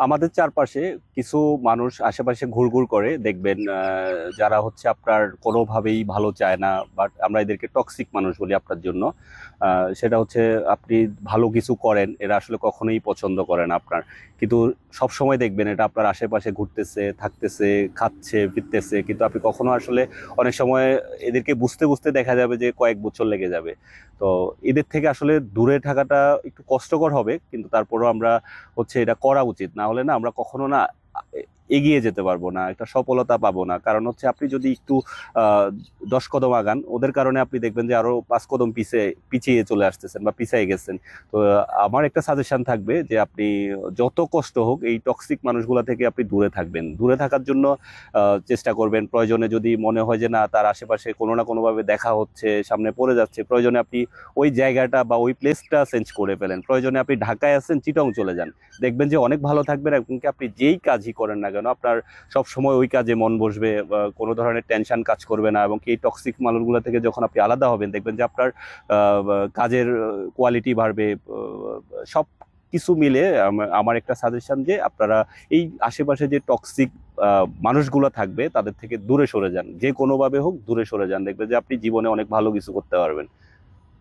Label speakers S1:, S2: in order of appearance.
S1: আমাদের চারপাশে কিছু মানুষ আশেপাশে ঘুরঘুর করে দেখবেন, যারা হচ্ছে আপনার কোনোভাবেই ভালো চায় না, বাট আমরা এদেরকে টক্সিক মানুষ বলি আপনার জন্য। সেটা হচ্ছে আপনি ভালো কিছু করেন এরা আসলে কখনোই পছন্দ করে না আপনার। কিন্তু সব সময় দেখবেন এটা আপনার আশেপাশে ঘুরতেছে থাকতেছে, খাচ্ছে ফিরতেছে, কিন্তু আপনি কখনো আসলে অনেক সময় এদেরকে বুঝতে বুঝতে দেখা যাবে যে কয়েক বছর লেগে যাবে। তো এদের থেকে আসলে দূরে থাকাটা একটু কষ্টকর হবে, কিন্তু তারপরেও আমরা হচ্ছে এটা করা উচিত। না হলে না আমরা কখনো না এগিয়ে যেতে পারবো না, একটা সফলতা পাবো না। কারণ হচ্ছে আপনি যদি একটু আহ 10 কদম আগান, ওদের কারণে আপনি দেখবেন যে আরো 5 কদম পিছিয়ে চলে আসতেছেন বা পিছিয়ে গেছেন। তো আমার একটা সাজেশন থাকবে যে আপনি যত কষ্ট হোক এই টক্সিক মানুষগুলা থেকে আপনি দূরে থাকবেন। দূরে থাকার জন্য চেষ্টা করবেন। প্রয়োজনে যদি মনে হয় যে না তার আশেপাশে কোনো না কোনোভাবে দেখা হচ্ছে, সামনে পড়ে যাচ্ছে, প্রয়োজনে আপনি ওই জায়গাটা বা ওই প্লেসটা চেঞ্জ করে ফেলেন। প্রয়োজনে আপনি ঢাকায় আছেন, চিটং চলে যান। দেখবেন যে অনেক ভালো থাকবেন, এবং কি আপনি যেই কাজই করেন না কেন আপনার সব সময় ওই কাজে মন বসবে, কোনো ধরনের টেনশন কাজ করবে না। এবং কি এই টক্সিক মানুষগুলো থেকে যখন আপনি আলাদা হবেন দেখবেন যে আপনার কাজের কোয়ালিটি বাড়বে। সব কিছু মিলে আমার একটা সাজেশন যে আপনারা এই আশেপাশে যে টক্সিক মানুষগুলো থাকবে তাদের থেকে দূরে সরে যান, যে কোনোভাবে হোক দূরে সরে যান। দেখবেন যে আপনি জীবনে অনেক ভালো কিছু করতে পারবেন।